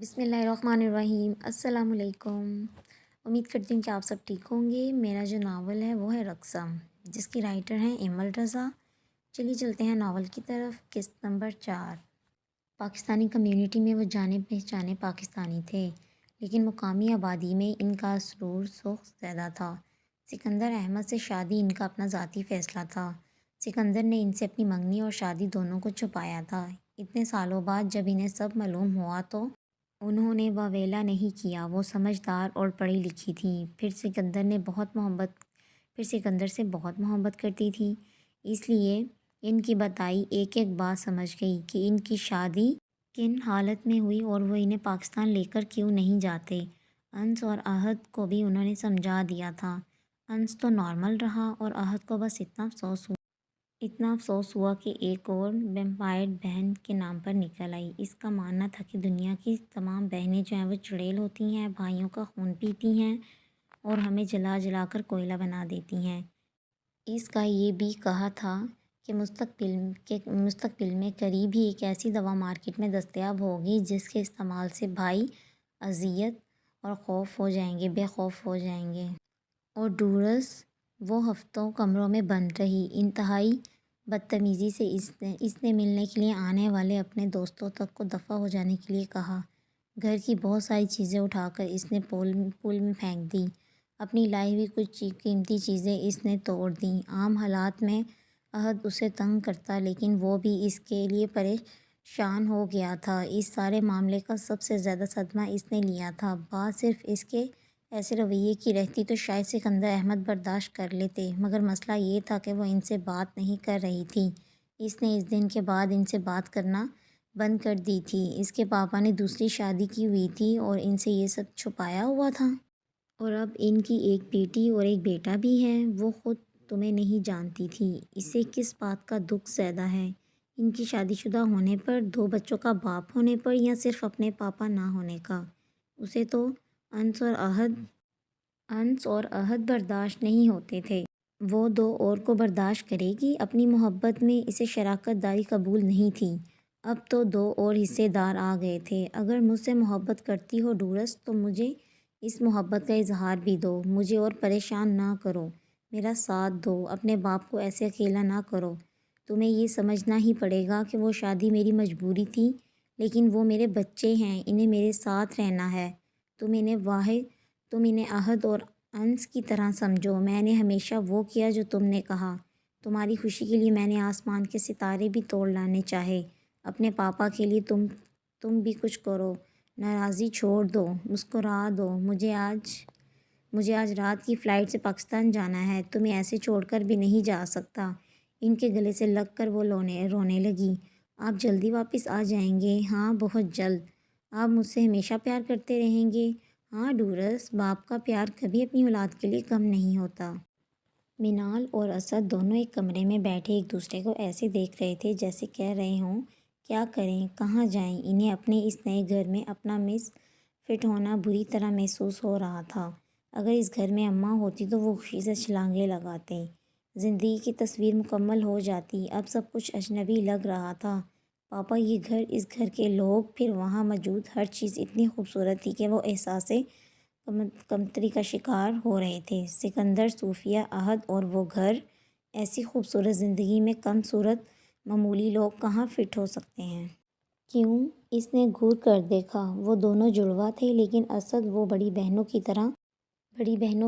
بسم اللہ الرحمن الرحیم۔ السلام علیکم۔ امید کرتی ہوں کہ آپ سب ٹھیک ہوں گے۔ میرا جو ناول ہے وہ ہے رقصہ، جس کی رائٹر ہیں ایمل رضا۔ چلیے چلتے ہیں ناول کی طرف۔ قسط نمبر 4۔ پاکستانی کمیونٹی میں وہ جانے پہچانے پاکستانی تھے، لیکن مقامی آبادی میں ان کا سرور سوخ زیادہ تھا۔ سکندر احمد سے شادی ان کا اپنا ذاتی فیصلہ تھا۔ سکندر نے ان سے اپنی منگنی اور شادی دونوں کو چھپایا تھا۔ اتنے سالوں بعد جب انہیں سب معلوم ہوا تو انہوں نے واویلا نہیں کیا۔ وہ سمجھدار اور پڑھی لکھی تھیں۔ پھر سکندر سے بہت محبت کرتی تھی، اس لیے ان کی بتائی ایک ایک بات سمجھ گئی کہ ان کی شادی کن حالت میں ہوئی اور وہ انہیں پاکستان لے کر کیوں نہیں جاتے۔ انس اور احد کو بھی انہوں نے سمجھا دیا تھا۔ انس تو نارمل رہا اور احد کو بس اتنا افسوس ہوا کہ ایک اور ویمپائر بہن کے نام پر نکل آئی۔ اس کا ماننا تھا کہ دنیا کی تمام بہنیں جو ہیں وہ چڑیل ہوتی ہیں، بھائیوں کا خون پیتی ہیں اور ہمیں جلا جلا کر کوئلہ بنا دیتی ہیں۔ اس کا یہ بھی کہا تھا کہ مستقبل میں قریب ہی ایک ایسی دوا مارکیٹ میں دستیاب ہوگی جس کے استعمال سے بھائی اذیت اور بے خوف ہو جائیں گے۔ اور ڈورس وہ ہفتوں کمروں میں بند رہی۔ انتہائی بدتمیزی سے اس نے ملنے کے لیے آنے والے اپنے دوستوں تک کو دفع ہو جانے کے لیے کہا۔ گھر کی بہت ساری چیزیں اٹھا کر اس نے پول میں پھینک دیں۔ اپنی لائی ہوئی کچھ قیمتی چیزیں اس نے توڑ دیں۔ عام حالات میں احد اسے تنگ کرتا، لیکن وہ بھی اس کے لیے پریشان ہو گیا تھا۔ اس سارے معاملے کا سب سے زیادہ صدمہ اس نے لیا تھا۔ بات صرف اس کے ایسے رویے کی رہتی تو شاید سکندر احمد برداشت کر لیتے، مگر مسئلہ یہ تھا کہ وہ ان سے بات نہیں کر رہی تھی۔ اس نے اس دن کے بعد ان سے بات کرنا بند کر دی تھی۔ اس کے پاپا نے دوسری شادی کی ہوئی تھی اور ان سے یہ سب چھپایا ہوا تھا۔ اور اب ان کی ایک بیٹی اور ایک بیٹا بھی ہے۔ وہ خود تمہیں نہیں جانتی تھی۔ اسے کس بات کا دکھ زیادہ ہے؟ ان کی شادی شدہ ہونے پر، 2 بچوں کا باپ ہونے پر، یا صرف اپنے پاپا نہ ہونے کا؟ اسے تو انس اور احد برداشت نہیں ہوتے تھے۔ وہ 2 اور کو برداشت کرے گی؟ اپنی محبت میں اسے شراکت داری قبول نہیں تھی۔ اب تو 2 اور حصے دار آ گئے تھے۔ اگر مجھ سے محبت کرتی ہو ڈورس تو مجھے اس محبت کا اظہار بھی دو۔ مجھے اور پریشان نہ کرو، میرا ساتھ دو، اپنے باپ کو ایسے اکیلا نہ کرو۔ تمہیں یہ سمجھنا ہی پڑے گا کہ وہ شادی میری مجبوری تھی، لیکن وہ میرے بچے ہیں، انہیں میرے ساتھ رہنا ہے۔ تم انہیں احد اور انس کی طرح سمجھو۔ میں نے ہمیشہ وہ کیا جو تم نے کہا۔ تمہاری خوشی کے لیے میں نے آسمان کے ستارے بھی توڑ لانے چاہے۔ اپنے پاپا کے لیے تم بھی کچھ کرو۔ ناراضی چھوڑ دو، مسکرا دو۔ مجھے آج رات کی فلائٹ سے پاکستان جانا ہے، تمہیں ایسے چھوڑ کر بھی نہیں جا سکتا۔ ان کے گلے سے لگ کر وہ رونے لگی۔ آپ جلدی واپس آ جائیں گے؟ ہاں، بہت جلد۔ آپ مجھ سے ہمیشہ پیار کرتے رہیں گے؟ ہاں ڈورس، باپ کا پیار کبھی اپنی اولاد کے لیے کم نہیں ہوتا۔ منال اور اسد دونوں ایک کمرے میں بیٹھے ایک دوسرے کو ایسے دیکھ رہے تھے جیسے کہہ رہے ہوں، کیا کریں، کہاں جائیں۔ انہیں اپنے اس نئے گھر میں اپنا مس فٹ ہونا بری طرح محسوس ہو رہا تھا۔ اگر اس گھر میں اماں ہوتی تو وہ خوشی سے چھلانگیں لگاتے، زندگی کی تصویر مکمل ہو جاتی۔ اب سب کچھ اجنبی لگ رہا تھا۔ پاپا، یہ گھر، اس گھر کے لوگ، پھر وہاں موجود ہر چیز اتنی خوبصورت تھی کہ وہ احساس کمتری کا شکار ہو رہے تھے۔ سکندر، صوفیہ، احد اور وہ گھر، ایسی خوبصورت زندگی میں کم صورت معمولی لوگ کہاں فٹ ہو سکتے ہیں؟ کیوں؟ اس نے گھور کر دیکھا۔ وہ دونوں جڑواں تھے، لیکن اسد وہ بڑی بہنوں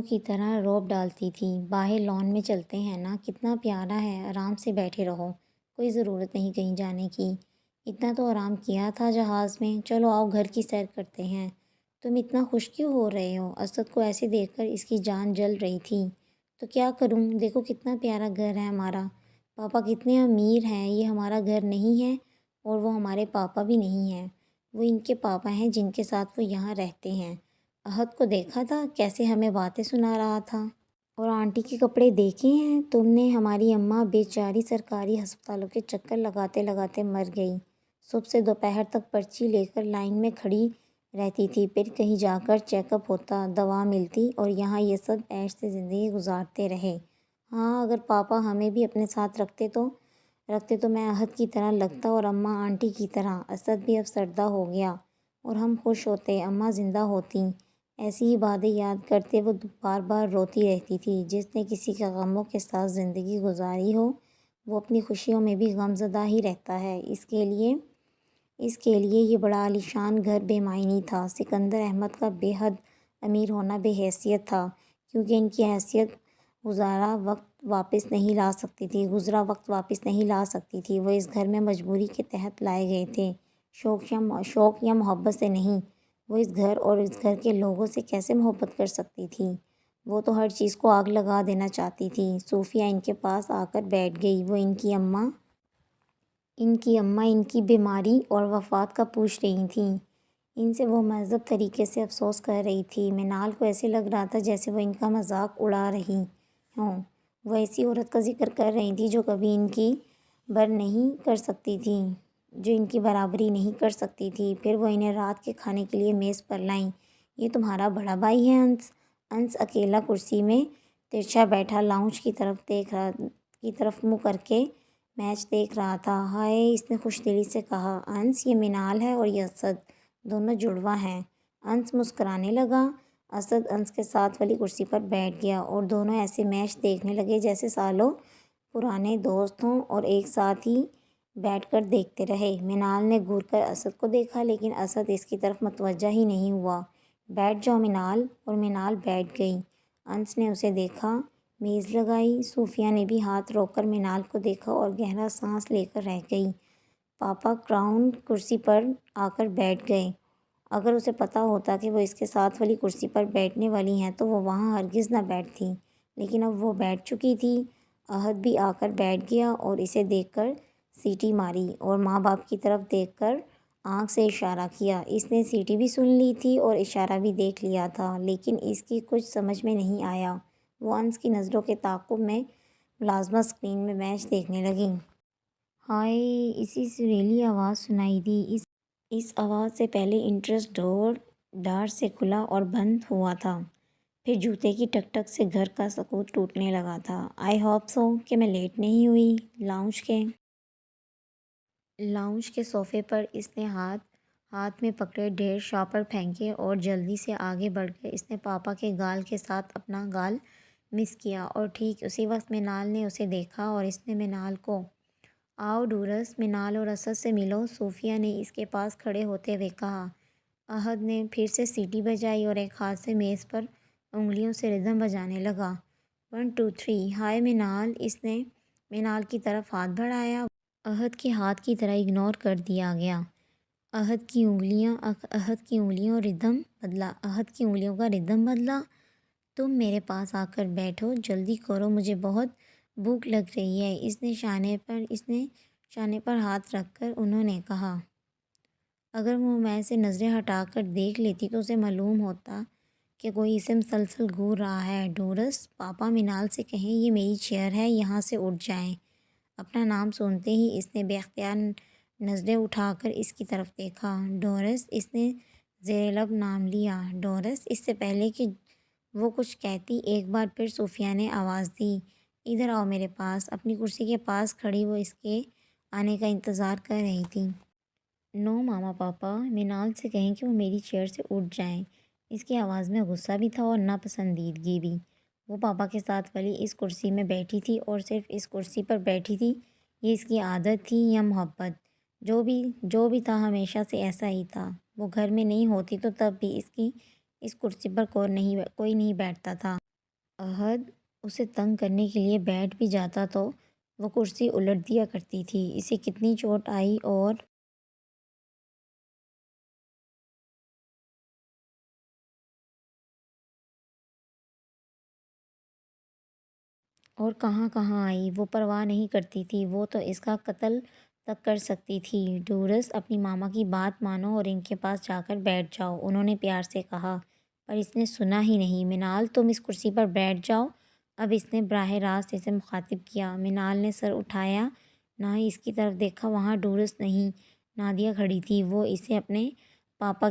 کی طرح رعب ڈالتی تھی۔ باہر لان میں چلتے ہیں نا، کتنا پیارا ہے، آرام سے بیٹھے رہو، کوئی ضرورت نہیں کہیں جانے کی۔ اتنا تو آرام کیا تھا جہاز میں۔ چلو آؤ گھر کی سیر کرتے ہیں۔ تم اتنا خوش کیوں ہو رہے ہو؟ اسد کو ایسے دیکھ کر اس کی جان جل رہی تھی۔ تو کیا کروں، دیکھو کتنا پیارا گھر ہے ہمارا۔ پاپا کتنے امیر ہیں، یہ ہمارا گھر نہیں ہے اور وہ ہمارے پاپا بھی نہیں ہیں، وہ ان کے پاپا ہیں جن کے ساتھ وہ یہاں رہتے ہیں۔ احد کو دیکھا تھا کیسے ہمیں باتیں سنا رہا تھا؟ اور آنٹی کے کپڑے دیکھے ہیں تم نے؟ ہماری اماں بیچاری سرکاری ہسپتالوں کے چکر لگاتے لگاتے مر گئی۔ صبح سے دوپہر تک پرچی لے کر لائن میں کھڑی رہتی تھی، پھر کہیں جا کر چیک اپ ہوتا، دوا ملتی، اور یہاں یہ سب عیش سے زندگی گزارتے رہے۔ ہاں، اگر پاپا ہمیں بھی اپنے ساتھ رکھتے تو میں احد کی طرح لگتا اور اماں آنٹی کی طرح۔ اسد بھی افسردہ ہو گیا۔ اور ہم خوش ہوتے، اماں زندہ ہوتیں۔ ایسی ہی باتیں یاد کرتے وہ بار بار روتی رہتی تھی۔ جس نے کسی کے غموں کے ساتھ زندگی گزاری ہو وہ اپنی خوشیوں میں بھی غم زدہ ہی رہتا ہے۔ اس کے لیے یہ بڑا عالیشان گھر بے معنی تھا۔ سکندر احمد کا بے حد امیر ہونا بے حیثیت تھا، کیونکہ ان کی حیثیت گزرا وقت واپس نہیں لا سکتی تھی۔ وہ اس گھر میں مجبوری کے تحت لائے گئے تھے، شوق یا محبت سے نہیں۔ وہ اس گھر اور اس گھر کے لوگوں سے کیسے محبت کر سکتی تھی؟ وہ تو ہر چیز کو آگ لگا دینا چاہتی تھی۔ صوفیہ ان کے پاس آ کر بیٹھ گئی۔ وہ ان کی اماں ان کی بیماری اور وفات کا پوچھ رہی تھیں۔ ان سے وہ مہذب طریقے سے افسوس کر رہی تھی۔ منال کو ایسے لگ رہا تھا جیسے وہ ان کا مذاق اڑا رہی ہوں۔ وہ ایسی عورت کا ذکر کر رہی تھی جو کبھی ان کی برابری نہیں کر سکتی تھی۔ پھر وہ انہیں رات کے کھانے کے لیے میز پر لائیں۔ یہ تمہارا بڑا بھائی ہے انس؟ انس اکیلا کرسی میں ترچھا بیٹھا لاؤنج کی طرف منہ کر کے میچ دیکھ رہا تھا۔ ہائے، اس نے خوش دلی سے کہا۔ انس، یہ منال ہے اور یہ اسد، دونوں جڑواں ہیں۔ انس مسکرانے لگا۔ اسد انس کے ساتھ والی کرسی پر بیٹھ گیا اور دونوں ایسے میچ دیکھنے لگے جیسے سالوں پرانے دوست ہوں اور ایک ساتھ ہی بیٹھ کر دیکھتے رہے۔ منال نے گھور کر اسد کو دیکھا لیکن اسد اس کی طرف متوجہ ہی نہیں ہوا۔ بیٹھ جاؤ منال، اور منال بیٹھ گئی۔ انس نے اسے دیکھا، میز لگائی۔ صوفیہ نے بھی ہاتھ روک کر منال کو دیکھا اور گہرا سانس لے کر رہ گئی۔ پاپا کراؤن کرسی پر آ کر بیٹھ گئے۔ اگر اسے پتہ ہوتا کہ وہ اس کے ساتھ والی کرسی پر بیٹھنے والی ہیں تو وہ وہاں ہرگز نہ بیٹھتی، لیکن اب وہ بیٹھ چکی تھی۔ احد بھی آ کر بیٹھ گیا اور اسے دیکھ کر سیٹی ماری اور ماں باپ کی طرف دیکھ کر آنکھ سے اشارہ کیا۔ اس نے سیٹی بھی سن لی تھی اور اشارہ بھی دیکھ لیا تھا، لیکن اس کی کچھ سمجھ میں نہیں آیا۔ وہ انس کی نظروں کے تعاقب میں ملازمہ اسکرین میں میچ دیکھنے لگی۔ ہائے، اسی سریلی آواز سنائی دی۔ اس آواز سے پہلے انٹرسٹ ڈور ڈار سے کھلا اور بند ہوا تھا، پھر جوتے کی ٹک ٹک سے گھر کا سکوت ٹوٹنے لگا تھا۔ آئی ہوپ سو کہ میں لیٹ نہیں ہوئی۔ لاؤنج کے صوفے پر اس نے ہاتھ میں پکڑے ڈیر شارپر پھینکے اور جلدی سے آگے بڑھ گئے۔ اس نے پاپا کے گال کے ساتھ اپنا گال مس کیا اور ٹھیک اسی وقت منال نے اسے دیکھا اور اس نے منال کو آؤ ڈورس، منال اور اسد سے ملو، صوفیہ نے اس کے پاس کھڑے ہوتے ہوئے کہا۔ احد نے پھر سے سیٹی بجائی اور ایک ہاتھ سے میز پر انگلیوں سے ردھم بجانے لگا۔ 1 2 3 ہائے منال، اس نے منال کی طرف ہاتھ بڑھایا۔ احد کے ہاتھ کی طرح اگنور کر دیا گیا۔ احد کی انگلیوں کا ردھم بدلا۔ تم میرے پاس آ کر بیٹھو، جلدی کرو، مجھے بہت بھوک لگ رہی ہے، اس نے شانے پر ہاتھ رکھ کر انہوں نے کہا۔ اگر وہ میں سے نظریں ہٹا کر دیکھ لیتی تو اسے معلوم ہوتا کہ کوئی اسے مسلسل گھور رہا ہے۔ ڈورس، پاپا منال سے کہیں یہ میری چیئر ہے، یہاں سے اٹھ جائیں۔ اپنا نام سنتے ہی اس نے بے اختیار نظریں اٹھا کر اس کی طرف دیکھا۔ ڈورس، اس نے زیر لب نام لیا۔ ڈورس، اس سے پہلے کہ وہ کچھ کہتی ایک بار پھر صوفیہ نے آواز دی، ادھر آؤ میرے پاس۔ اپنی کرسی کے پاس کھڑی وہ اس کے آنے کا انتظار کر رہی تھی۔ نو ماما پاپا، منال سے کہیں کہ وہ میری چیئر سے اٹھ جائیں۔ اس کی آواز میں غصہ بھی تھا اور ناپسندیدگی بھی۔ وہ پاپا کے ساتھ والی اس کرسی میں بیٹھی تھی اور صرف اس کرسی پر بیٹھی تھی۔ یہ اس کی عادت تھی یا محبت؟ جو بھی تھا ہمیشہ سے ایسا ہی تھا۔ وہ گھر میں نہیں ہوتی تو تب بھی اس کرسی پر کوئی نہیں بیٹھتا تھا۔ احد اسے تنگ کرنے کے لیے بیٹھ بھی جاتا تو وہ کرسی الٹ دیا کرتی تھی۔ اسے کتنی چوٹ آئی اور کہاں آئی، وہ پرواہ نہیں کرتی تھی۔ وہ تو اس کا قتل تک کر سکتی تھی۔ ڈورس، اپنی ماما کی بات مانو اور ان کے پاس جا کر بیٹھ جاؤ، انہوں نے پیار سے کہا، پر اس نے سنا ہی نہیں۔ منال، تم اس کرسی پر بیٹھ جاؤ۔ اب اس نے براہ راست اسے مخاطب کیا۔ منال نے سر اٹھایا، نہ ہی اس کی طرف دیکھا۔ وہاں ڈورس نہیں، نادیہ کھڑی تھی۔ وہ اسے اپنے پاپا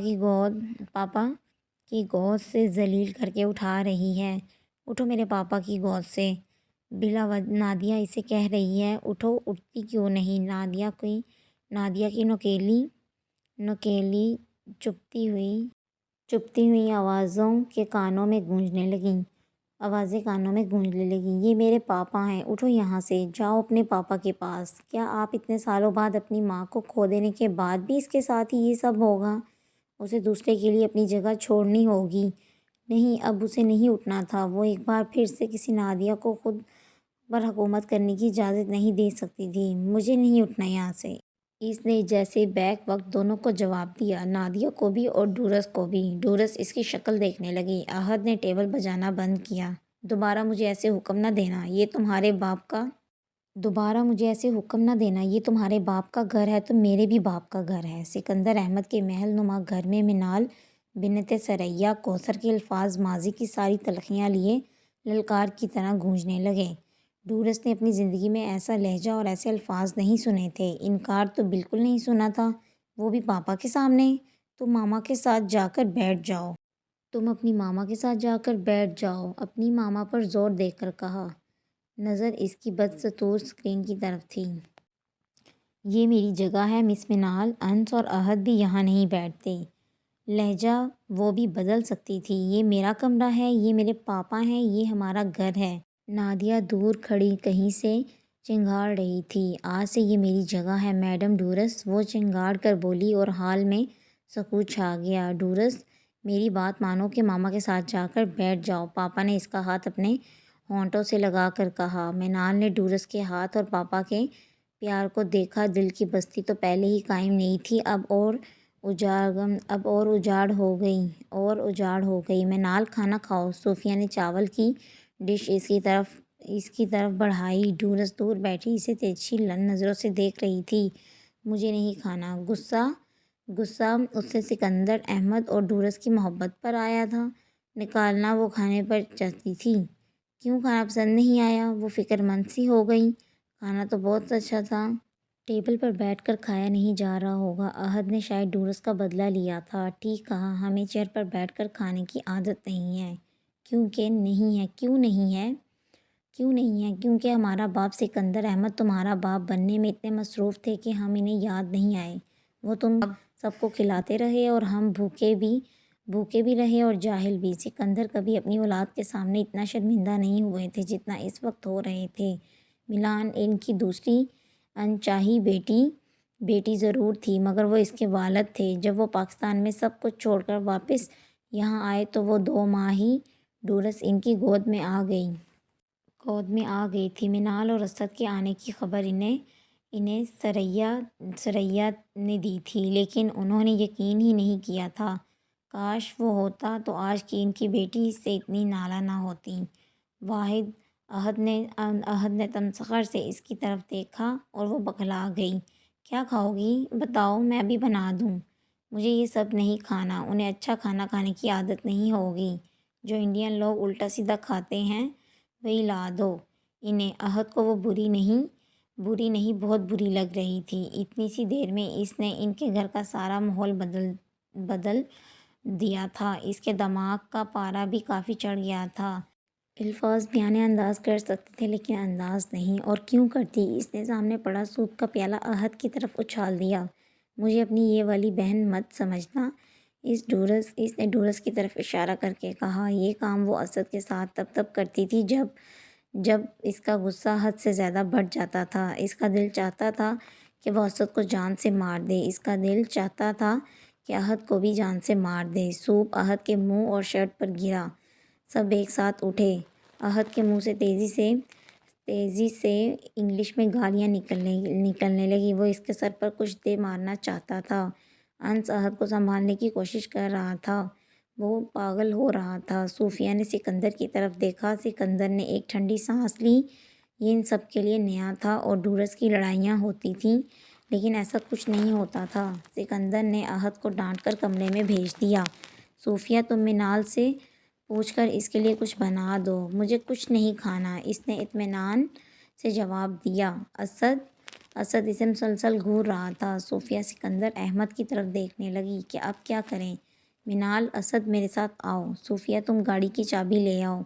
کی گود سے ذلیل کر کے اٹھا رہی ہے۔ اٹھو میرے پاپا کی گود سے، بلا وجہ نادیہ اسے کہہ رہی ہے۔ اٹھو، اٹھتی کیوں نہیں؟ نادیہ کی نوکیلی چپتی ہوئی آوازیں کانوں میں گونجنے لگیں۔ یہ میرے پاپا ہیں، اٹھو یہاں سے، جاؤ اپنے پاپا کے پاس۔ کیا آپ اتنے سالوں بعد اپنی ماں کو کھو دینے کے بعد بھی اس کے ساتھ ہی یہ سب ہوگا؟ اسے دوسرے کے لیے اپنی جگہ چھوڑنی ہوگی۔ نہیں، اب اسے نہیں اٹھنا تھا۔ وہ ایک بار پھر سے کسی نادیہ کو خود پر حکومت کرنے کی اجازت نہیں دے سکتی تھی۔ مجھے نہیں اٹھنا یہاں سے۔ اس نے جیسے بیک وقت دونوں کو جواب دیا، نادیہ کو بھی اور ڈورس کو بھی۔ ڈورس اس کی شکل دیکھنے لگی۔ احد نے ٹیبل بجانا بند کیا۔ دوبارہ مجھے ایسے حکم نہ دینا، یہ تمہارے باپ کا گھر ہے تو میرے بھی باپ کا گھر ہے۔ سکندر احمد کے محل نما گھر میں منال بنت ثریا کوثر کے الفاظ ماضی کی ساری تلخیاں لیے للکار کی طرح گونجنے لگے۔ ڈورس نے اپنی زندگی میں ایسا لہجہ اور ایسے الفاظ نہیں سنے تھے۔ انکار تو بالکل نہیں سنا تھا، وہ بھی پاپا کے سامنے۔ تم ماما کے ساتھ جا کر بیٹھ جاؤ، اپنی ماما پر زور دے کر کہا۔ نظر اس کی بدستور اسکرین کی طرف تھی۔ یہ میری جگہ ہے مس منال، انس اور احد بھی یہاں نہیں بیٹھتے۔ لہجہ وہ بھی بدل سکتی تھی۔ یہ میرا کمرہ ہے، یہ میرے پاپا ہیں، یہ ہمارا گھر ہے۔ نادیہ دور کھڑی کہیں سے چنگھاڑ رہی تھی۔ آج سے یہ میری جگہ ہے میڈم ڈورس، وہ چنگھاڑ کر بولی اور حال میں سکوت چھا گیا۔ ڈورس، میری بات مانو کہ ماما کے ساتھ جا کر بیٹھ جاؤ، پاپا نے اس کا ہاتھ اپنے ہونٹوں سے لگا کر کہا۔ منال نے ڈورس کے ہاتھ اور پاپا کے پیار کو دیکھا۔ دل کی بستی تو پہلے ہی قائم نہیں تھی، اب اور اجاڑ ہو گئی۔ منال، کھانا کھاؤ۔ صوفیہ نے چاول کی ڈش اس کی طرف بڑھائی۔ ڈورس دور بیٹھی اسے تیرچھی نظروں سے دیکھ رہی تھی۔ مجھے نہیں کھانا۔ غصہ اس سے سکندر احمد اور ڈورس کی محبت پر آیا تھا، نکالنا وہ کھانے پر چاہتی تھی۔ کیوں کھانا پسند نہیں آیا؟ وہ فکر مند سی ہو گئی۔ کھانا تو بہت اچھا تھا۔ ٹیبل پر بیٹھ کر کھایا نہیں جا رہا ہوگا، احد نے شاید ڈورس کا بدلہ لیا تھا۔ ٹھیک کہا، ہمیں چیئر پر بیٹھ کر کھانے کی عادت نہیں ہے۔ کیوں نہیں ہے؟ کیونکہ ہمارا باپ سکندر احمد تمہارا باپ بننے میں اتنے مصروف تھے کہ ہم انہیں یاد نہیں آئے۔ وہ تم سب کو کھلاتے رہے اور ہم بھوکے بھی رہے اور جاہل بھی۔ سکندر کبھی اپنی اولاد کے سامنے اتنا شرمندہ نہیں ہوئے تھے جتنا اس وقت ہو رہے تھے۔ ملان ان کی دوسری انچاہی بیٹی ضرور تھی، مگر وہ اس کے والد تھے۔ جب وہ پاکستان میں سب کچھ چھوڑ کر واپس یہاں آئے تو وہ 2 ماہ ہی ڈورس ان کی گود میں آ گئی تھی۔ منال اور اسد کے آنے کی خبر انہیں ثریا نے دی تھی، لیکن انہوں نے یقین ہی نہیں کیا تھا۔ کاش وہ ہوتا تو آج کی ان کی بیٹی اس سے اتنی نالہ نہ ہوتی۔ واحد، احد نے تمسخر سے اس کی طرف دیکھا اور وہ بکھلا گئی۔ کیا کھاؤ گی؟ بتاؤ، میں بھی بنا دوں۔ مجھے یہ سب نہیں کھانا۔ انہیں اچھا کھانا کھانے کی عادت نہیں ہوگی۔ جو انڈین لوگ الٹا سیدھا کھاتے ہیں وہی لا دو انہیں۔ احد کو وہ بری نہیں بہت بری لگ رہی تھی۔ اتنی سی دیر میں اس نے ان کے گھر کا سارا ماحول بدل دیا تھا۔ اس کے دماغ کا پارا بھی کافی چڑھ گیا تھا۔ الفاظ بیان انداز کر سکتے تھے لیکن انداز نہیں، اور کیوں کرتی۔ اس نے سامنے پڑا سوپ کا پیالہ احد کی طرف اچھال دیا۔ مجھے اپنی یہ والی بہن مت سمجھنا، اس نے ڈورس کی طرف اشارہ کر کے کہا۔ یہ کام وہ اسد کے ساتھ تب کرتی تھی جب اس کا غصہ حد سے زیادہ بڑھ جاتا تھا۔ اس کا دل چاہتا تھا کہ وہ اسد کو جان سے مار دے، اس کا دل چاہتا تھا کہ احد کو بھی جان سے مار دے۔ سوپ احد کے منہ اور شرٹ پر گرا۔ سب ایک ساتھ اٹھے۔ احد کے منہ سے تیزی سے انگلش میں گالیاں نکلنے لگی۔ وہ اس کے سر پر کچھ دے مارنا چاہتا تھا۔ انس احد کو سنبھالنے کی کوشش کر رہا تھا، وہ پاگل ہو رہا تھا۔ صوفیہ نے سکندر کی طرف دیکھا۔ سکندر نے ایک ٹھنڈی سانس لی۔ یہ ان سب کے لیے نیا تھا اور ڈورس کی لڑائیاں ہوتی تھیں لیکن ایسا کچھ نہیں ہوتا تھا۔ سکندر نے احد کو ڈانٹ کر کمرے میں بھیج دیا۔ صوفیہ، تم منال سے پوچھ کر اس کے لیے کچھ بنا دو۔ مجھے کچھ نہیں کھانا، اس نے اطمینان سے جواب دیا۔ اسد اسے مسلسل گھور رہا تھا۔ صوفیہ سکندر احمد کی طرف دیکھنے لگی کہ اب کیا کریں۔ منال، اسد میرے ساتھ آؤ۔ صوفیہ، تم گاڑی کی چابی لے آؤ۔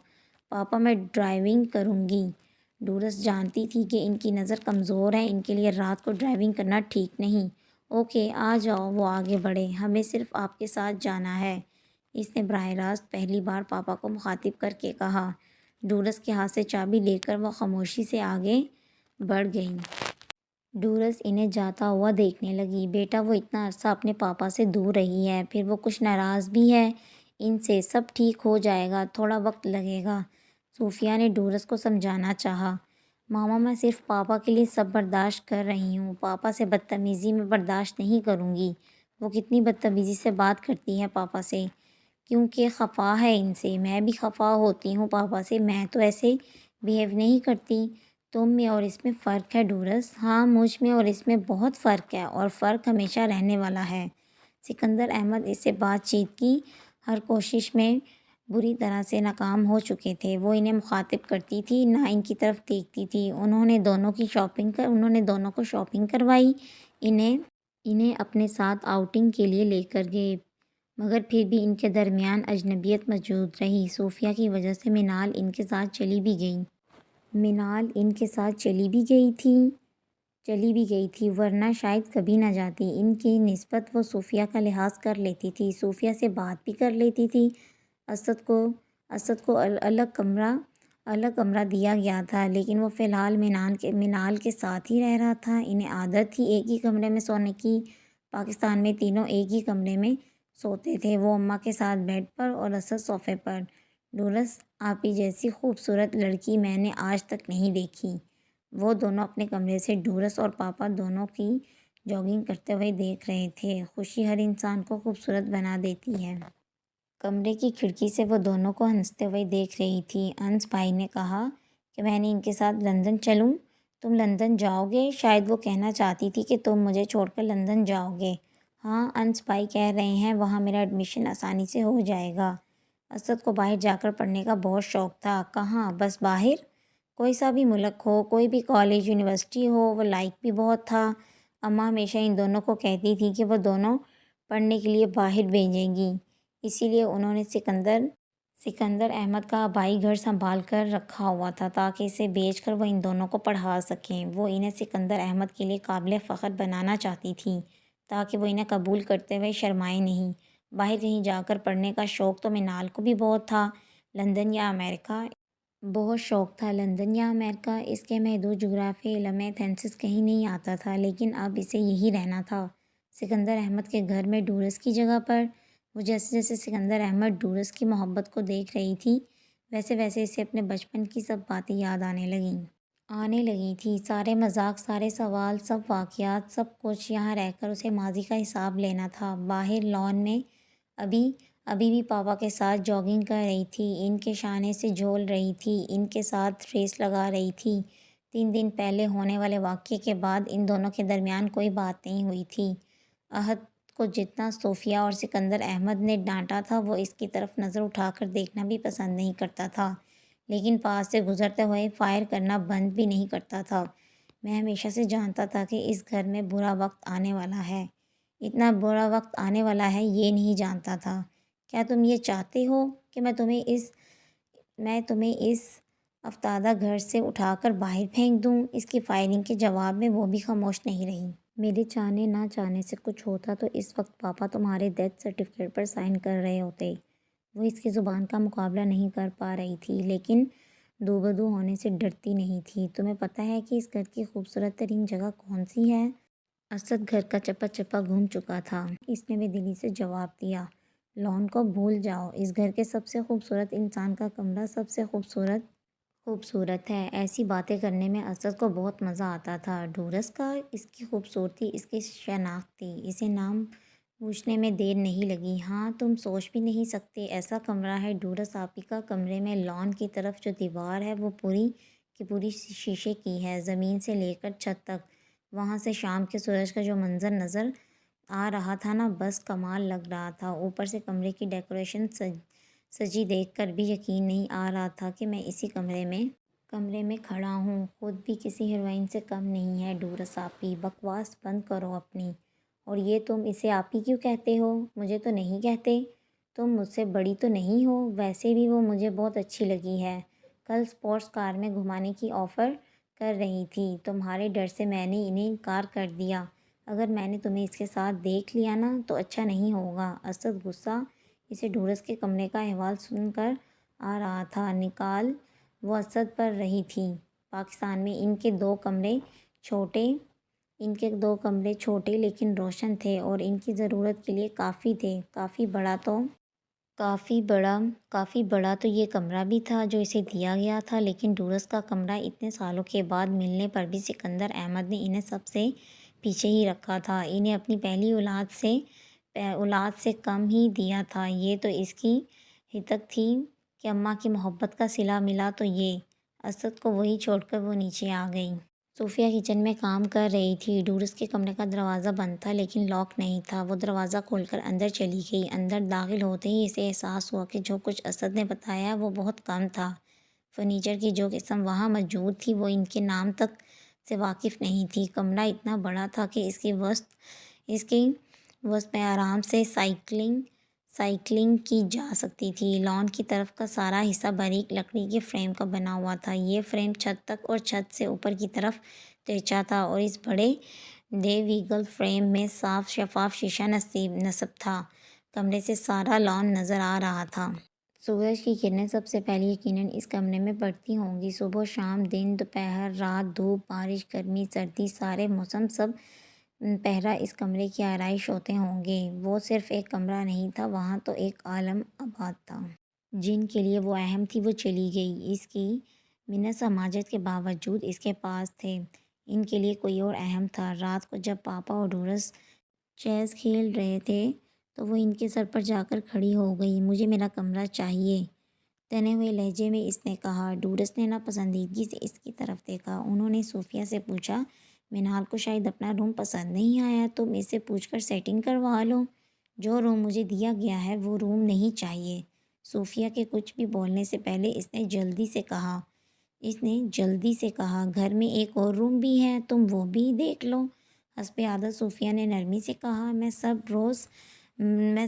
پاپا، میں ڈرائیونگ کروں گی۔ ڈورس جانتی تھی کہ ان کی نظر کمزور ہے، ان کے لیے رات کو ڈرائیونگ کرنا ٹھیک نہیں اوکے آ جاؤ، وہ آگے بڑھے، ہمیں صرف آپ کے ساتھ جانا ہے، اس نے براہ راست پہلی بار پاپا کو مخاطب کر کے کہا۔ ڈورس کے ہاتھ سے چابی لے کر وہ خاموشی سے آگے بڑھ گئیں۔ ڈورس انہیں جاتا ہوا دیکھنے لگی۔ بیٹا وہ اتنا عرصہ اپنے پاپا سے دور رہی ہے، پھر وہ کچھ ناراض بھی ہے ان سے، سب ٹھیک ہو جائے گا، تھوڑا وقت لگے گا۔ صوفیہ نے ڈورس کو سمجھانا چاہا۔ ماما میں صرف پاپا کے لیے سب برداشت کر رہی ہوں، پاپا سے بدتمیزی میں برداشت نہیں کروں گی۔ وہ کتنی بدتمیزی سے بات کرتی ہے پاپا سے، کیونکہ خفا ہے ان سے، میں بھی خفا ہوتی ہوں پاپا سے، میں تو ایسے بیہیو نہیں کرتی۔ تم میں اور اس میں فرق ہے ڈورس۔ ہاں مجھ میں اور اس میں بہت فرق ہے، اور فرق ہمیشہ رہنے والا ہے۔ سکندر احمد اس سے بات چیت کی ہر کوشش میں بری طرح سے ناکام ہو چکے تھے۔ وہ انہیں مخاطب کرتی تھی، نہ ان کی طرف دیکھتی تھی۔ انہوں نے دونوں کو شاپنگ کروائی، انہیں اپنے ساتھ آؤٹنگ کے لیے لے کر گئے، مگر پھر بھی ان کے درمیان اجنبیت موجود رہی۔ صوفیہ کی وجہ سے منال ان کے ساتھ چلی بھی گئی تھی، ورنہ شاید کبھی نہ جاتی۔ ان کی نسبت وہ صوفیہ کا لحاظ کر لیتی تھی، صوفیہ سے بات بھی کر لیتی تھی۔ اسد کو الگ کمرہ دیا گیا تھا، لیکن وہ فی الحال منال کے ساتھ ہی رہ رہا تھا۔ انہیں عادت تھی ایک ہی کمرے میں سونے کی۔ پاکستان میں تینوں ایک ہی کمرے میں سوتے تھے، وہ اماں کے ساتھ بیڈ پر اور اسد صوفے پر۔ ڈورس آپ ہی جیسی خوبصورت لڑکی میں نے آج تک نہیں دیکھی۔ وہ دونوں اپنے کمرے سے ڈورس اور پاپا دونوں کی جاگنگ کرتے ہوئے دیکھ رہے تھے۔ خوشی ہر انسان کو خوبصورت بنا دیتی ہے۔ کمرے کی کھڑکی سے وہ دونوں کو ہنستے ہوئے دیکھ رہی تھی۔ انس بھائی نے کہا کہ میں ان کے ساتھ لندن چلوں؟ تم لندن جاؤ گے؟ شاید وہ کہنا چاہتی تھی کہ تم مجھے چھوڑ کر لندن جاؤ گے۔ ہاں انس بھائی کہہ رہے ہیں وہاں میرا ایڈمیشن آسانی سے ہو جائے گا۔ اسد کو باہر جا کر پڑھنے کا بہت شوق تھا۔ کہاں؟ بس باہر؟ کوئی سا بھی ملک ہو، کوئی بھی کالج یونیورسٹی ہو، وہ لائق بھی بہت تھا۔ اماں ہمیشہ ان دونوں کو کہتی تھی کہ وہ دونوں پڑھنے کے لیے باہر بھیجیں گی، اسی لیے انہوں نے سکندر احمد کا آبائی گھر سنبھال کر رکھا ہوا تھا تاکہ اسے بیچ کر وہ ان دونوں کو پڑھا سکیں۔ وہ انہیں سکندر احمد کے لیے قابل فخر بنانا چاہتی تھیں تاکہ وہ انہیں قبول کرتے ہوئے شرمائیں نہیں۔ باہر کہیں جا کر پڑھنے کا شوق تو منال کو بھی بہت تھا، لندن یا امریکہ۔ بہت شوق تھا لندن یا امریکہ، اس کے محدود جغرافیائی علم میں ایتھنس کہیں نہیں آتا تھا، لیکن اب اسے یہی رہنا تھا، سکندر احمد کے گھر میں ڈورس کی جگہ پر۔ وہ جیسے جیسے سکندر احمد ڈورس کی محبت کو دیکھ رہی تھی، ویسے ویسے اسے اپنے بچپن کی سب باتیں یاد آنے لگی تھی، سارے مذاق، سارے سوال، سب واقعات، سب کچھ۔ یہاں رہ کر اسے ماضی کا حساب لینا تھا۔ باہر لان میں ابھی بھی پاپا کے ساتھ جاگنگ کر رہی تھی، ان کے شانے سے جھول رہی تھی، ان کے ساتھ ریس لگا رہی تھی۔ 3 دن پہلے ہونے والے واقعے کے بعد ان دونوں کے درمیان کوئی بات نہیں ہوئی تھی۔ احد کو جتنا صوفیہ اور سکندر احمد نے ڈانٹا تھا، وہ اس کی طرف نظر اٹھا کر دیکھنا بھی پسند نہیں کرتا تھا، لیکن پاس سے گزرتے ہوئے فائر کرنا بند بھی نہیں کرتا تھا۔ میں ہمیشہ سے جانتا تھا کہ اس گھر میں برا وقت آنے والا ہے، اتنا برا وقت آنے والا ہے یہ نہیں جانتا تھا۔ کیا تم یہ چاہتے ہو کہ میں تمہیں اس افتادہ گھر سے اٹھا کر باہر پھینک دوں؟ اس کی فائرنگ کے جواب میں وہ بھی خاموش نہیں رہی۔ میرے چاہنے نہ چاہنے سے کچھ ہوتا تو اس وقت پاپا تمہارے ڈیتھ سرٹیفکیٹ پر سائن کر رہے ہوتے۔ وہ اس کی زبان کا مقابلہ نہیں کر پا رہی تھی، لیکن دو بدو ہونے سے ڈرتی نہیں تھی۔ تمہیں پتہ ہے کہ اس گھر کی خوبصورت ترین جگہ کون سی ہے؟ اسد گھر کا چپا چپا گھوم چکا تھا، اس نے بے دلی سے جواب دیا۔ لان کو بھول جاؤ، اس گھر کے سب سے خوبصورت انسان کا کمرہ سب سے خوبصورت ہے۔ ایسی باتیں کرنے میں اسد کو بہت مزہ آتا تھا۔ ڈورس کا، اس کی خوبصورتی، اس کی شناخت تھی، اسے نام پوچھنے میں دیر نہیں لگی۔ ہاں تم سوچ بھی نہیں سکتے ایسا کمرہ ہے ڈورس آپی کا۔ کمرے میں لان کی طرف جو دیوار ہے وہ پوری کی پوری شیشے کی ہے، زمین سے لے کر چھت تک۔ وہاں سے شام کے سورج کا جو منظر نظر آ رہا تھا نا، بس کمال لگ رہا تھا۔ اوپر سے کمرے کی ڈیکوریشن سجی دیکھ کر بھی یقین نہیں آ رہا تھا کہ میں اسی کمرے میں کھڑا ہوں۔ خود بھی کسی ہیروئن سے کم نہیں ہے ڈورس آپی، بکواس بند کرو اپنی۔ اور یہ تم اسے آپی کیوں کہتے ہو؟ مجھے تو نہیں کہتے، تم مجھ سے بڑی تو نہیں ہو؟ ویسے بھی وہ مجھے بہت اچھی لگی ہے، کل اسپورٹس کار میں گھمانے کی آفر کر رہی تھی، تمہارے ڈر سے میں نے انہیں انکار کر دیا۔ اگر میں نے تمہیں اس کے ساتھ دیکھ لیا نا تو اچھا نہیں ہوگا۔ اسد غصہ اسے ڈھورس کے کمرے کا احوال سن کر آ رہا تھا۔ نکال وہ اسد پر رہی تھی۔ پاکستان میں ان کے دو کمرے چھوٹے لیکن روشن تھے اور ان کی ضرورت کے لیے کافی تھے۔ کافی بڑا تو یہ کمرہ بھی تھا جو اسے دیا گیا تھا، لیکن ڈھورس کا کمرہ اتنے سالوں کے بعد ملنے پر بھی سکندر احمد نے انہیں سب سے پیچھے ہی رکھا تھا۔ انہیں اپنی پہلی اولاد سے کم ہی دیا تھا۔ یہ تو اس کی ہتک تھی کہ اماں کی محبت کا صلہ ملا تو یہ۔ اسد کو وہیں چھوڑ کر وہ نیچے آ گئی۔ صوفیہ کچن میں کام کر رہی تھی۔ ڈھورس کے کمرے کا دروازہ بند تھا لیکن لاک نہیں تھا۔ وہ دروازہ کھول کر اندر چلی گئی۔ اندر داخل ہوتے ہی اسے احساس ہوا کہ جو کچھ اسد نے بتایا وہ بہت کم تھا۔ فرنیچر کی جو قسم وہاں موجود تھی وہ ان کے نام تک سے واقف نہیں تھی۔ کمرہ اتنا بڑا تھا کہ اس کے وسط میں آرام سے سائیکلنگ کی جا سکتی تھی۔ لان کی طرف کا سارا حصہ باریک لکڑی کے فریم کا بنا ہوا تھا۔ یہ فریم چھت تک اور چھت سے اوپر کی طرف ترچھا تھا اور اس بڑے دیویگل فریم میں صاف شفاف شیشہ نصب تھا۔ کمرے سے سارا لان نظر آ رہا تھا۔ سورج کی کرنیں سب سے پہلے یقیناً اس کمرے میں پڑتی ہوں گی۔ صبح و شام، دن دوپہر، رات، دھوپ بارش، گرمی سردی، سارے موسم سب پہرا اس کمرے کی آرائش ہوتے ہوں گے۔ وہ صرف ایک کمرہ نہیں تھا، وہاں تو ایک عالم آباد تھا۔ جن کے لیے وہ اہم تھی وہ چلی گئی۔ اس کی منت سماجت کے باوجود اس کے پاس تھے۔ ان کے لیے کوئی اور اہم تھا۔ رات کو جب پاپا اور ڈھورس چیس کھیل رہے تھے تو وہ ان کے سر پر جا کر کھڑی ہو گئی۔ مجھے میرا کمرہ چاہیے، تنے ہوئے لہجے میں اس نے کہا۔ ڈھورس نے ناپسندیدگی سے اس کی طرف دیکھا۔ انہوں نے صوفیہ سے پوچھا، منہال کو شاید اپنا روم پسند نہیں آیا، تم اس سے پوچھ کر سیٹنگ کروا لو۔ جو روم مجھے دیا گیا ہے وہ روم نہیں چاہیے۔ صوفیہ کے کچھ بھی بولنے سے پہلے اس نے جلدی سے کہا، گھر میں ایک اور روم بھی ہے، تم وہ بھی دیکھ لو۔ حسب عادت صوفیہ نے نرمی سے کہا، میں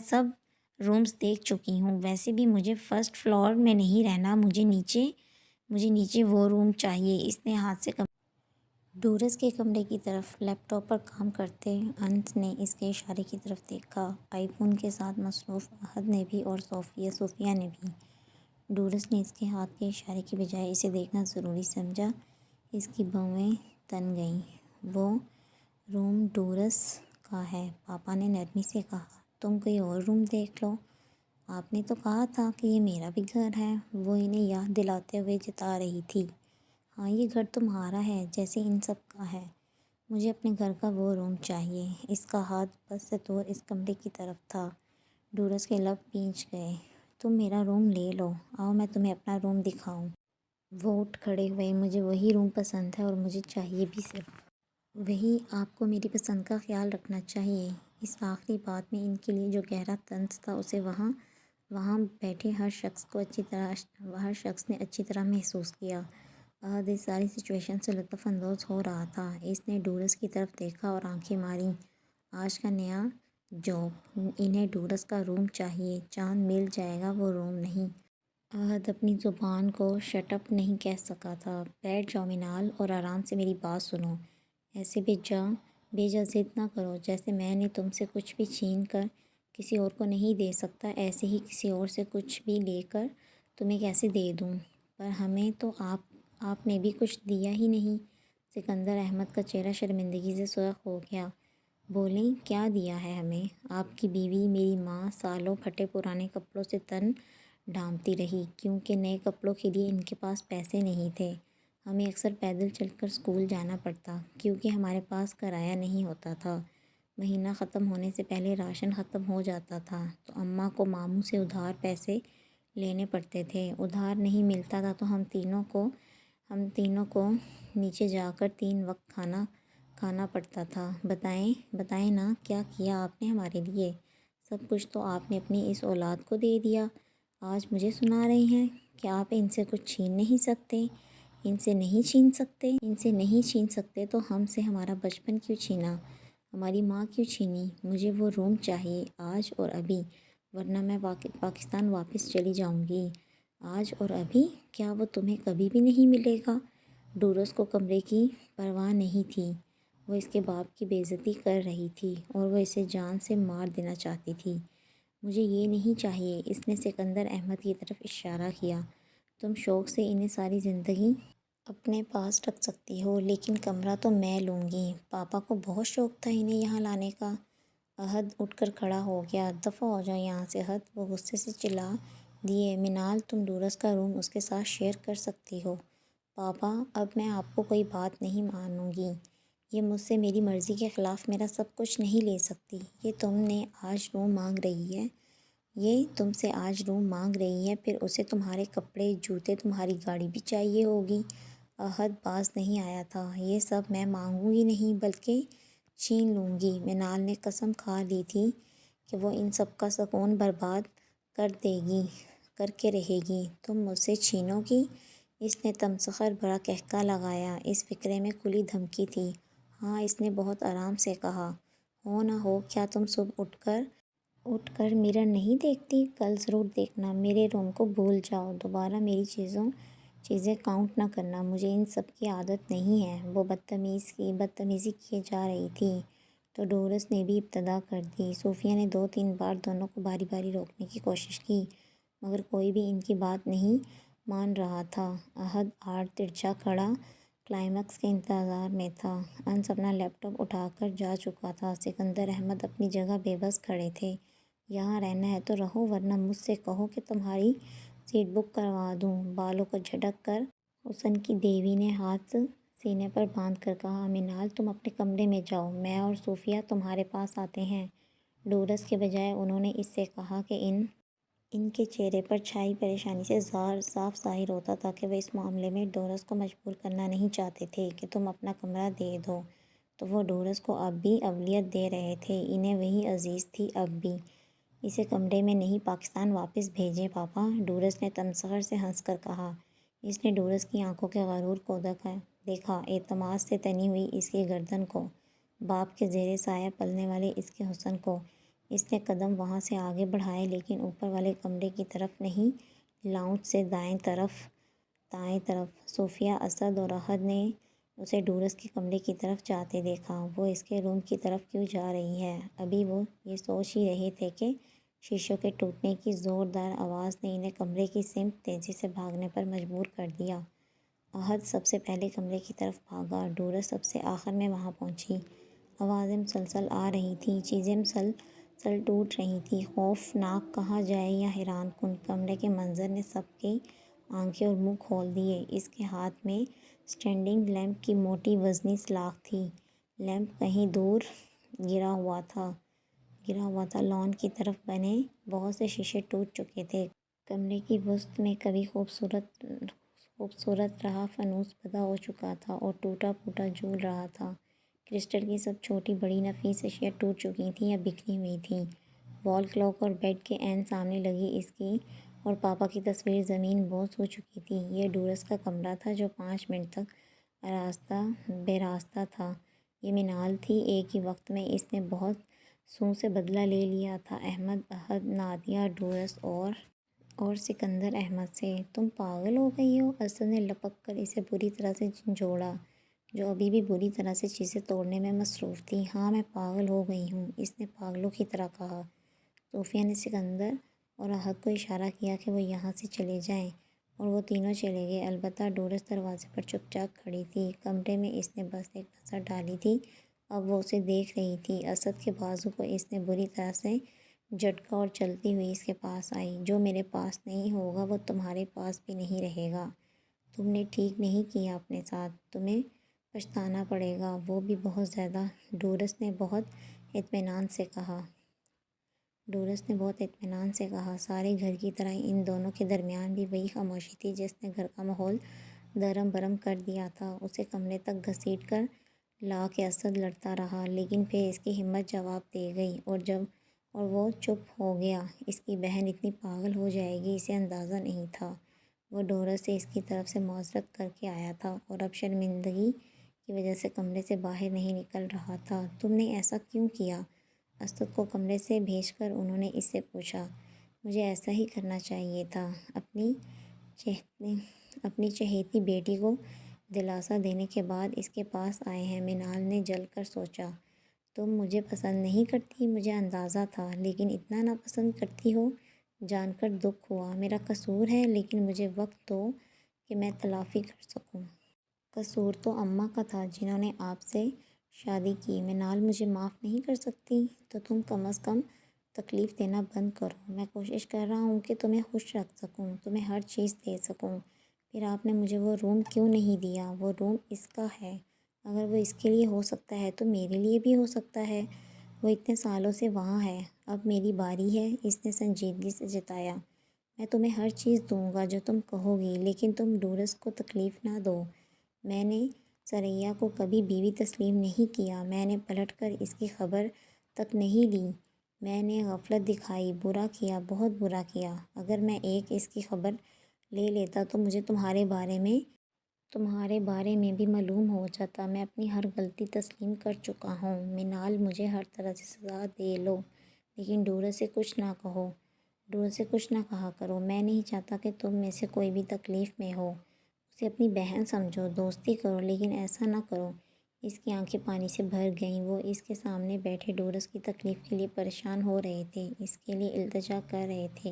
سب رومز دیکھ چکی ہوں، ویسے بھی مجھے فرسٹ فلور میں نہیں رہنا، مجھے نیچے وہ روم چاہیے۔ اس نے ہاتھ سے ڈھورس کے کمرے کی طرف لیپ ٹاپ پر کام کرتے انس نے اس کے اشارے کی طرف دیکھا۔ آئی فون کے ساتھ مصروف احد نے بھی اور صوفیہ نے بھی۔ ڈھورس نے اس کے ہاتھ کے اشارے کی بجائے اسے دیکھنا ضروری سمجھا۔ اس کی بھویں تن گئیں۔ وہ روم ڈھورس کا ہے، پاپا نے نرمی سے کہا، تم کوئی اور روم دیکھ لو۔ آپ نے تو کہا تھا کہ یہ میرا بھی گھر ہے، وہ انہیں یاد دلاتے ہوئے جتا رہی تھی۔ ہاں، یہ گھر تمہارا ہے جیسے ان سب کا ہے، مجھے اپنے گھر کا وہ روم چاہیے۔ اس کا ہاتھ بدستور اس کمرے کی طرف تھا۔ ڈھورس کے لب پیچ گئے۔ تم میرا روم لے لو، آؤ میں تمہیں اپنا روم دکھاؤں۔ وہ اٹھ کھڑے ہوئے۔ مجھے وہی روم پسند ہے اور مجھے چاہیے بھی صرف وہی۔ آپ کو میری پسند کا خیال رکھنا چاہیے۔ اس آخری بات میں ان کے لیے جو گہرا طنز تھا اسے وہاں بیٹھے ہر شخص نے اچھی طرح محسوس کیا۔ احد اس ساری سچویشن سے لطف اندوز ہو رہا تھا۔ اس نے ڈھورس کی طرف دیکھا اور آنکھیں ماریں۔ آج کا نیا جوک، انہیں ڈھورس کا روم چاہیے، چاند مل جائے گا، وہ روم نہیں۔ احد اپنی زبان کو شٹ اپ نہیں کہہ سکا تھا۔ بیٹھ جاؤ منہال اور آرام سے میری بات سنو۔ ایسے بے جا ضد نہ کرو، جیسے میں نے تم سے کچھ بھی چھین کر کسی اور کو نہیں دے سکتا، ایسے ہی کسی اور سے کچھ بھی لے کر تمہیں کیسے دے دوں۔ پر ہمیں تو آپ نے بھی کچھ دیا ہی نہیں۔ سکندر احمد کا چہرہ شرمندگی سے سرخ ہو گیا۔ بولیں، کیا دیا ہے ہمیں؟ آپ کی بیوی، میری ماں، سالوں پھٹے پرانے کپڑوں سے تن ڈھانپتی رہی کیونکہ نئے کپڑوں کے لیے ان کے پاس پیسے نہیں تھے۔ ہمیں اکثر پیدل چل کر اسکول جانا پڑتا کیونکہ ہمارے پاس کرایہ نہیں ہوتا تھا۔ مہینہ ختم ہونے سے پہلے راشن ختم ہو جاتا تھا تو اماں کو ماموں سے ادھار پیسے لینے پڑتے تھے۔ ادھار نہیں ملتا تھا تو ہم تینوں کو نیچے جا کر 3 وقت کھانا پڑتا تھا۔ بتائیں نا، کیا کیا آپ نے ہمارے لیے؟ سب کچھ تو آپ نے اپنی اس اولاد کو دے دیا۔ آج مجھے سنا رہے ہیں کہ آپ ان سے کچھ چھین نہیں سکتے۔ ان سے نہیں چھین سکتے تو ہم سے ہمارا بچپن کیوں چھینا؟ ہماری ماں کیوں چھینی؟ مجھے وہ روم چاہیے، آج اور ابھی، ورنہ میں پاکستان واپس چلی جاؤں گی۔ آج اور ابھی؟ کیا وہ تمہیں کبھی بھی نہیں ملے گا؟ ڈھورس کو کمرے کی پرواہ نہیں تھی۔ وہ اس کے باپ کی بے عزتی کر رہی تھی اور وہ اسے جان سے مار دینا چاہتی تھی۔ مجھے یہ نہیں چاہیے، اس نے سکندر احمد کی طرف اشارہ کیا۔ تم شوق سے انہیں ساری زندگی اپنے پاس رکھ سکتی ہو، لیکن کمرہ تو میں لوں گی۔ پاپا کو بہت شوق تھا انہیں یہاں لانے کا۔ احد اٹھ کر کھڑا ہو گیا۔ دفع ہو جاؤ یہاں سے احد، وہ غصے سے چلا دیے۔ منال، تم ڈورس کا روم اس کے ساتھ شیئر کر سکتی ہو۔ پاپا، اب میں آپ کو کوئی بات نہیں مانوں گی۔ یہ مجھ سے میری مرضی کے خلاف میرا سب کچھ نہیں لے سکتی۔ یہ تم نے آج روم مانگ رہی ہے، یہ تم سے آج روم مانگ رہی ہے، پھر اسے تمہارے کپڑے، جوتے، تمہاری گاڑی بھی چاہیے ہوگی۔ احد باز نہیں آیا تھا۔ یہ سب میں مانگوں گی نہیں بلکہ چھین لوں گی۔ منال نے قسم کھا لی تھی کہ وہ ان سب کا سکون برباد کر کے رہے گی۔ تم مجھ سے چھینو گی؟ اس نے تمسخر بھرا قہقہہ لگایا۔ اس فقرے میں کھلی دھمکی تھی۔ ہاں، اس نے بہت آرام سے کہا۔ ہو نہ ہو، کیا تم صبح اٹھ کر مرر نہیں دیکھتی؟ کل ضرور دیکھنا۔ میرے روم کو بھول جاؤ، دوبارہ میری چیزیں کاؤنٹ نہ کرنا۔ مجھے ان سب کی عادت نہیں ہے۔ وہ بدتمیزی کیے جا رہی تھی تو ڈورس نے بھی ابتدا کر دی۔ صوفیہ نے 2-3 بار دونوں کو باری باری روکنے کی کوشش کی، مگر کوئی بھی ان کی بات نہیں مان رہا تھا۔ احد آڑ ترچھا کھڑا کلائمیکس کے انتظار میں تھا۔ انس اپنا لیپ ٹاپ اٹھا کر جا چکا تھا۔ سکندر احمد اپنی جگہ بے بس کھڑے تھے۔ یہاں رہنا ہے تو رہو، ورنہ مجھ سے کہو کہ تمہاری سیٹ بک کروا دوں۔ بالوں کو جھٹک کر حسن کی دیوی نے ہاتھ سینے پر باندھ کر کہا۔ منال، تم اپنے کمرے میں جاؤ، میں اور صوفیہ تمہارے پاس آتے ہیں۔ ڈورس کے بجائے انہوں نے اس سے کہا کہ ان کے چہرے پر چھائی پریشانی سے صاف ظاہر ہوتا تھا کہ وہ اس معاملے میں ڈورس کو مجبور کرنا نہیں چاہتے تھے کہ تم اپنا کمرہ دے دو، تو وہ ڈورس کو اب بھی اولویت دے رہے تھے۔ انہیں وہی عزیز تھی اب بھی۔ اسے کمرے میں نہیں، پاکستان واپس بھیجیں پاپا، ڈورس نے تمسخر سے ہنس کر کہا۔ اس نے ڈورس کی آنکھوں کے غرور کو دیکھا، اعتماد سے تنی ہوئی اس کی گردن کو، باپ کے زیر سایہ پلنے والے اس کے حسن کو۔ اس نے قدم وہاں سے آگے بڑھائے، لیکن اوپر والے کمرے کی طرف نہیں، لاؤنج سے دائیں طرف۔ صوفیہ، اسد اور احد نے اسے ڈورس کے کمرے کی طرف جاتے دیکھا۔ وہ اس کے روم کی طرف کیوں جا رہی ہے؟ ابھی وہ یہ سوچ ہی رہے تھے کہ شیشوں کے ٹوٹنے کی زوردار آواز نے انہیں کمرے کی سمت تیزی سے بھاگنے پر مجبور کر دیا۔ احد سب سے پہلے کمرے کی طرف بھاگا، ڈورس سب سے آخر میں وہاں پہنچی۔ آوازیں مسلسل آ رہی تھیں، چیزیں مسلسل ٹوٹ رہی تھیں۔ خوفناک کہا جائے یا حیران کن، کمرے کے منظر نے سب کی آنکھیں اور منہ کھول دیے۔ اس کے ہاتھ میں اسٹینڈنگ لیمپ کی موٹی وزنی سلاخ تھی۔ لیمپ کہیں دور گرا ہوا تھا۔ لان کی طرف بنے بہت سے شیشے ٹوٹ چکے تھے۔ کمرے کی وسط میں کبھی خوبصورت رہا فانوس پیدا ہو چکا تھا اور ٹوٹا پھوٹا جھول رہا تھا۔ کرسٹل کی سب چھوٹی بڑی نفیس اشیاء ٹوٹ چکی تھیں یا بکھری ہوئی تھیں۔ وال کلاک اور بیڈ کے عین سامنے لگی اس کی اور پاپا کی تصویر زمین بوس ہو چکی تھی۔ یہ ڈورس کا کمرہ تھا جو 5 منٹ تک بے راستہ تھا۔ یہ منال تھی۔ ایک ہی وقت میں اس نے بہت سو سے بدلہ لے لیا تھا، احمد، احد، نادیہ، ڈورس اور سکندر احمد سے۔ تم پاگل ہو گئی ہو؟ اسد نے لپک کر اسے بری طرح سے جھنجھوڑا، جو ابھی بھی بری طرح سے چیزیں توڑنے میں مصروف تھی۔ ہاں، میں پاگل ہو گئی ہوں، اس نے پاگلوں کی طرح کہا۔ صوفیہ نے سکندر اور احد کو اشارہ کیا کہ وہ یہاں سے چلے جائیں اور وہ تینوں چلے گئے۔ البتہ ڈورس دروازے پر چپ چاپ کھڑی تھی۔ کمرے میں اس نے بس ایک نظر ڈالی تھی، اب وہ اسے دیکھ رہی تھی۔ اسد کے بازو کو اس نے بری طرح سے جھٹکا اور چلتی ہوئی اس کے پاس آئی۔ جو میرے پاس نہیں ہوگا وہ تمہارے پاس بھی نہیں رہے گا۔ تم نے ٹھیک نہیں کیا اپنے ساتھ، تمہیں پچھتانا پڑے گا، وہ بھی بہت زیادہ، ڈورس نے بہت اطمینان سے کہا۔ سارے گھر کی طرح ان دونوں کے درمیان بھی وہی خاموشی تھی جس نے گھر کا ماحول دھرم برہم کر دیا تھا۔ اسے کمرے تک گھسیٹ کر لا کے اسد لڑتا رہا، لیکن پھر اس کی ہمت جواب دے گئی اور وہ چپ ہو گیا۔ اس کی بہن اتنی پاگل ہو جائے گی، اسے اندازہ نہیں تھا۔ وہ ڈورس سے اس کی طرف سے معذرت کر کے آیا تھا اور اب شرمندگی کی وجہ سے کمرے سے باہر نہیں نکل رہا تھا۔ تم نے ایسا کیوں کیا؟ اسد کو کمرے سے بھیج کر انہوں نے اس سے پوچھا۔ مجھے ایسا ہی کرنا چاہیے تھا، اپنی چہیتی بیٹی کو دلاسا دینے کے بعد اس کے پاس آئے ہیں۔ منال نے جل کر سوچا، تم مجھے پسند نہیں کرتی، مجھے اندازہ تھا، لیکن اتنا ناپسند کرتی ہو جان کر دکھ ہوا۔ میرا قصور ہے، لیکن مجھے وقت دو کہ میں تلافی کر سکوں۔ قصور تو اماں کا تھا جنہوں نے آپ سے شادی کی۔ منال مجھے معاف نہیں کر سکتی؟ تو تم کم از کم تکلیف دینا بند کرو۔ میں کوشش کر رہا ہوں کہ تمہیں خوش رکھ سکوں، تمہیں ہر چیز دے سکوں۔ پھر آپ نے مجھے وہ روم کیوں نہیں دیا؟ وہ روم اس کا ہے۔ اگر وہ اس کے لیے ہو سکتا ہے تو میرے لیے بھی ہو سکتا ہے۔ وہ اتنے سالوں سے وہاں ہے، اب میری باری ہے، اس نے سنجیدگی سے جتایا۔ میں تمہیں ہر چیز دوں گا جو تم کہو گی، لیکن تم ڈورس کو تکلیف نہ دو۔ میں نے ثریا کو کبھی بیوی تسلیم نہیں کیا، میں نے پلٹ کر اس کی خبر تک نہیں لی۔ میں نے غفلت دکھائی، برا کیا، بہت برا کیا۔ اگر میں ایک اس کی خبر لے لیتا تو مجھے تمہارے بارے میں بھی معلوم ہو جاتا۔ میں اپنی ہر غلطی تسلیم کر چکا ہوں۔ منال مجھے ہر طرح سے سزا دے لو، لیکن ڈورس سے کچھ نہ کہو، ڈورس سے کچھ نہ کہا کرو۔ میں نہیں چاہتا کہ تم میں سے کوئی بھی تکلیف میں ہو۔ اسے اپنی بہن سمجھو، دوستی کرو، لیکن ایسا نہ کرو۔ اس کی آنکھیں پانی سے بھر گئیں۔ وہ اس کے سامنے بیٹھے ڈورس کی تکلیف کے لیے پریشان ہو رہے تھے، اس کے لیے التجا کر رہے تھے۔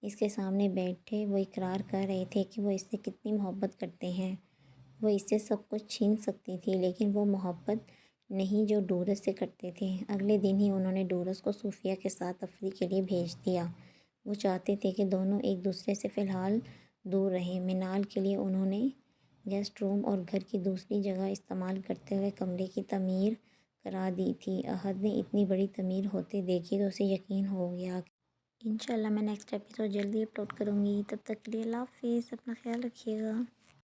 اس کے سامنے بیٹھے وہ اقرار کر رہے تھے کہ وہ اس سے کتنی محبت کرتے ہیں۔ وہ اس سے سب کچھ چھین سکتی تھی، لیکن وہ محبت نہیں جو ڈورس سے کرتے تھے۔ اگلے دن ہی انہوں نے ڈورس کو صوفیہ کے ساتھ تفریح کے لیے بھیج دیا۔ وہ چاہتے تھے کہ دونوں ایک دوسرے سے فی الحال دور رہیں۔ منال کے لیے انہوں نے گیسٹ روم اور گھر کی دوسری جگہ استعمال کرتے ہوئے کمرے کی تعمیر کرا دی تھی۔ احد نے اتنی بڑی تعمیر ہوتے دیکھی تو اسے یقین ہو گیا۔ انشاءاللہ میں نیکسٹ ایپیسوڈ جلدی اپلوڈ کروں گی۔ تب تک کے لیے اللہ حافظ، اپنا خیال رکھیے گا۔